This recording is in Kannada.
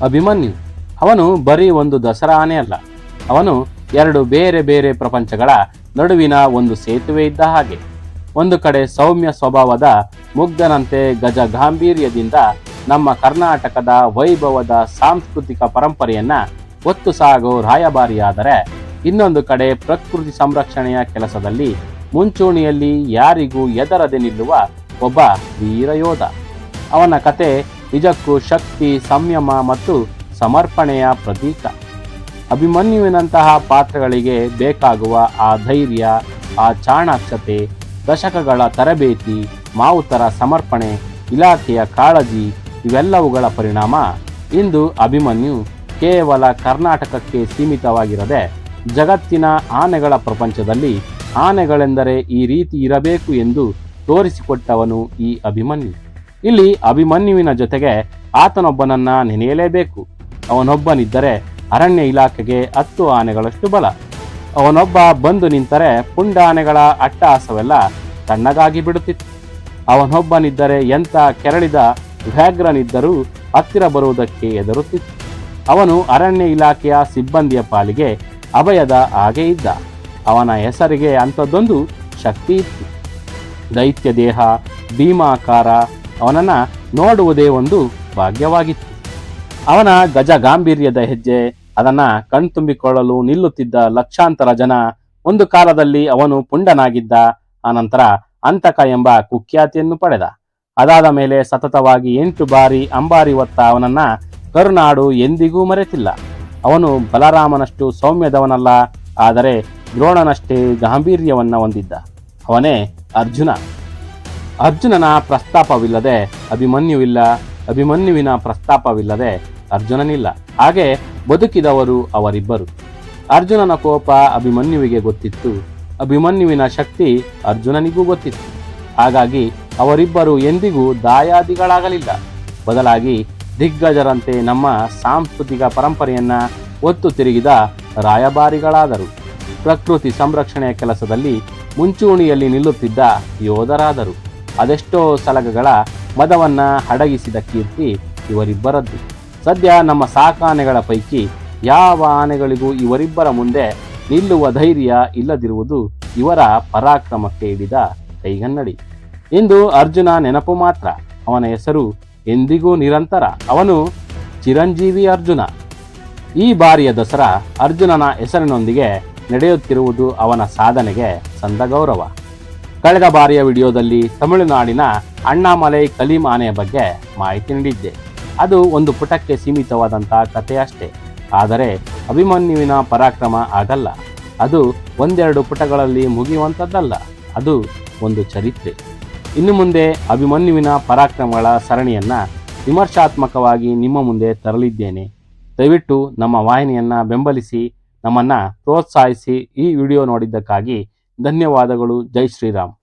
ಅಭಿಮನ್ಯು ಅವನು ಬರೀ ಒಂದು ದಸರಾ ಆನೆ ಅಲ್ಲ, ಅವನು ಎರಡು ಬೇರೆ ಬೇರೆ ಪ್ರಪಂಚಗಳ ನಡುವಿನ ಒಂದು ಸೇತುವೆ ಇದ್ದ ಹಾಗೆ. ಒಂದು ಕಡೆ ಸೌಮ್ಯ ಸ್ವಭಾವದ ಮುಗ್ಧನಂತೆ ಗಜ ಗಾಂಭೀರ್ಯದಿಂದ ನಮ್ಮ ಕರ್ನಾಟಕದ ವೈಭವದ ಸಾಂಸ್ಕೃತಿಕ ಪರಂಪರೆಯನ್ನ ಒತ್ತು ಸಾಗೋ ರಾಯಭಾರಿಯಾದರೆ, ಇನ್ನೊಂದು ಕಡೆ ಪ್ರಕೃತಿ ಸಂರಕ್ಷಣೆಯ ಕೆಲಸದಲ್ಲಿ ಮುಂಚೂಣಿಯಲ್ಲಿ ಯಾರಿಗೂ ಎದರದೆ ನಿಲ್ಲುವ ಒಬ್ಬ ವೀರಯೋಧ. ಅವನ ಕತೆ ನಿಜಕ್ಕೂ ಶಕ್ತಿ, ಸಂಯಮ ಮತ್ತು ಸಮರ್ಪಣೆಯ ಪ್ರತೀಕ. ಅಭಿಮನ್ಯುವಿನಂತಹ ಪಾತ್ರಗಳಿಗೆ ಬೇಕಾಗುವ ಆ ಧೈರ್ಯ, ಆ ಚಾಣಾಕ್ಷತೆ, ದಶಕಗಳ ತರಬೇತಿ, ಮಾವುತರ ಸಮರ್ಪಣೆ, ಇಲಾಖೆಯ ಕಾಳಜಿ ಇವೆಲ್ಲವುಗಳ ಪರಿಣಾಮ ಇಂದು ಅಭಿಮನ್ಯು ಕೇವಲ ಕರ್ನಾಟಕಕ್ಕೆ ಸೀಮಿತವಾಗಿರದೆ ಜಗತ್ತಿನ ಆನೆಗಳ ಪ್ರಪಂಚದಲ್ಲಿ ಆನೆಗಳೆಂದರೆ ಈ ರೀತಿ ಇರಬೇಕು ಎಂದು ತೋರಿಸಿಕೊಟ್ಟವನು ಈ ಅಭಿಮನ್ಯು. ಇಲ್ಲಿ ಅಭಿಮನ್ಯುವಿನ ಜೊತೆಗೆ ಆತನೊಬ್ಬನನ್ನ ನೆನೆಯಲೇಬೇಕು. ಅವನೊಬ್ಬನಿದ್ದರೆ ಅರಣ್ಯ ಇಲಾಖೆಗೆ 10 ಆನೆಗಳಷ್ಟು ಬಲ. ಅವನೊಬ್ಬ ಬಂದು ನಿಂತರೆ ಪುಂಡಾನೆಗಳ ಅಟ್ಟಹಾಸವೆಲ್ಲ ತಣ್ಣಗಾಗಿ ಬಿಡುತ್ತಿತ್ತು. ಅವನೊಬ್ಬನಿದ್ದರೆ ಎಂಥ ಕೆರಳಿದ ವ್ಯಾಘ್ರನಿದ್ದರೂ ಹತ್ತಿರ ಬರುವುದಕ್ಕೆ ಹೆದರುತ್ತಿತ್ತು. ಅವನು ಅರಣ್ಯ ಇಲಾಖೆಯ ಸಿಬ್ಬಂದಿಯ ಪಾಲಿಗೆ ಅಭಯದ ಹಾಗೆ ಇದ್ದ. ಅವನ ಹೆಸರಿಗೆ ಅಂಥದ್ದೊಂದು ಶಕ್ತಿ ಇತ್ತು. ದೈತ್ಯ ದೇಹ, ಭೀಮಾಕಾರ, ಅವನನ್ನು ನೋಡುವುದೇ ಒಂದು ಭಾಗ್ಯವಾಗಿತ್ತು. ಅವನ ಗಜ ಗಾಂಭೀರ್ಯದ ಹೆಜ್ಜೆ, ಅದನ್ನು ಕಣ್ತುಂಬಿಕೊಳ್ಳಲು ನಿಲ್ಲುತ್ತಿದ್ದ ಲಕ್ಷಾಂತರ ಜನ. ಒಂದು ಕಾಲದಲ್ಲಿ ಅವನು ಪುಂಡನಾಗಿದ್ದ, ಆನಂತರ ಅಂತಕ ಎಂಬ ಕುಖ್ಯಾತಿಯನ್ನು ಪಡೆದ. ಅದಾದ ಮೇಲೆ ಸತತವಾಗಿ 8 ಬಾರಿ ಅಂಬಾರಿ ಹೊತ್ತ ಅವನನ್ನ ಕರುನಾಡು ಎಂದಿಗೂ ಮರೆತಿಲ್ಲ. ಅವನು ಬಲರಾಮನಷ್ಟು ಸೌಮ್ಯದವನಲ್ಲ, ಆದರೆ ದ್ರೋಣನಷ್ಟೇ ಗಾಂಭೀರ್ಯವನ್ನ ಹೊಂದಿದ್ದ. ಅವನೇ ಅರ್ಜುನ. ಅರ್ಜುನನ ಪ್ರಸ್ತಾಪವಿಲ್ಲದೆ ಅಭಿಮನ್ಯುವಿಲ್ಲ, ಅಭಿಮನ್ಯುವಿನ ಪ್ರಸ್ತಾಪವಿಲ್ಲದೆ ಅರ್ಜುನನಿಲ್ಲ. ಹಾಗೆ ಬದುಕಿದವರು ಅವರಿಬ್ಬರು. ಅರ್ಜುನನ ಕೋಪ ಅಭಿಮನ್ಯುವಿಗೆ ಗೊತ್ತಿತ್ತು, ಅಭಿಮನ್ಯುವಿನ ಶಕ್ತಿ ಅರ್ಜುನನಿಗೂ ಗೊತ್ತಿತ್ತು. ಹಾಗಾಗಿ ಅವರಿಬ್ಬರು ಎಂದಿಗೂ ದಾಯಾದಿಗಳಾಗಲಿಲ್ಲ. ಬದಲಾಗಿ ದಿಗ್ಗಜರಂತೆ ನಮ್ಮ ಸಾಂಸ್ಕೃತಿಕ ಪರಂಪರೆಯನ್ನ ಒತ್ತು ತಿರುಗಿದ ರಾಯಭಾರಿಗಳಾದರು. ಪ್ರಕೃತಿ ಸಂರಕ್ಷಣೆಯ ಕೆಲಸದಲ್ಲಿ ಮುಂಚೂಣಿಯಲ್ಲಿ ನಿಲ್ಲುತ್ತಿದ್ದ ಯೋಧರಾದರು. ಅದೆಷ್ಟೋ ಸಲಗಗಳ ಮದವನ್ನ ಅಡಗಿಸಿದ ಕೀರ್ತಿ ಇವರಿಬ್ಬರದ್ದು. ಸದ್ಯ ನಮ್ಮ ಸಾಕಾನೆಗಳ ಪೈಕಿ ಯಾವ ಆನೆಗಳಿಗೂ ಇವರಿಬ್ಬರ ಮುಂದೆ ನಿಲ್ಲುವ ಧೈರ್ಯ ಇಲ್ಲದಿರುವುದು ಇವರ ಪರಾಕ್ರಮಕ್ಕೆ ಹಿಡಿದ ಕೈಗನ್ನಡಿ. ಇಂದು ಅರ್ಜುನ ನೆನಪು ಮಾತ್ರ, ಅವನ ಹೆಸರು ಎಂದಿಗೂ ನಿರಂತರ. ಅವನು ಚಿರಂಜೀವಿ ಅರ್ಜುನ. ಈ ಬಾರಿಯ ದಸರಾ ಅರ್ಜುನನ ಹೆಸರಿನೊಂದಿಗೆ ನಡೆಯುತ್ತಿರುವುದು ಅವನ ಸಾಧನೆಗೆ ಸಂದ ಗೌರವ. ಕಳೆದ ಬಾರಿಯ ವಿಡಿಯೋದಲ್ಲಿ ತಮಿಳುನಾಡಿನ ಅಣ್ಣಾಮಲೈ ಕಲೀಂ ಆನೆಯ ಬಗ್ಗೆ ಮಾಹಿತಿ ನೀಡಿದ್ದೆ. ಅದು ಒಂದು ಪುಟಕ್ಕೆ ಸೀಮಿತವಾದಂತಹ ಕಥೆ ಅಷ್ಟೇ. ಆದರೆ ಅಭಿಮನ್ಯುವಿನ ಪರಾಕ್ರಮ ಆಗಲ್ಲ. ಅದು ಒಂದೆರಡು ಪುಟಗಳಲ್ಲಿ ಮುಗಿಯುವಂಥದ್ದಲ್ಲ, ಅದು ಒಂದು ಚರಿತ್ರೆ. ಇನ್ನು ಮುಂದೆ ಅಭಿಮನ್ಯುವಿನ ಪರಾಕ್ರಮಗಳ ಸರಣಿಯನ್ನು ವಿಮರ್ಶಾತ್ಮಕವಾಗಿ ನಿಮ್ಮ ಮುಂದೆ ತರಲಿದ್ದೇನೆ. ದಯವಿಟ್ಟು ನಮ್ಮ ವಾಹಿನಿಯನ್ನು ಬೆಂಬಲಿಸಿ, ನಮ್ಮನ್ನು ಪ್ರೋತ್ಸಾಹಿಸಿ. ಈ ವಿಡಿಯೋ ನೋಡಿದ್ದಕ್ಕಾಗಿ ಧನ್ಯವಾದಗಳು. ಜೈ ಶ್ರೀರಾಮ್.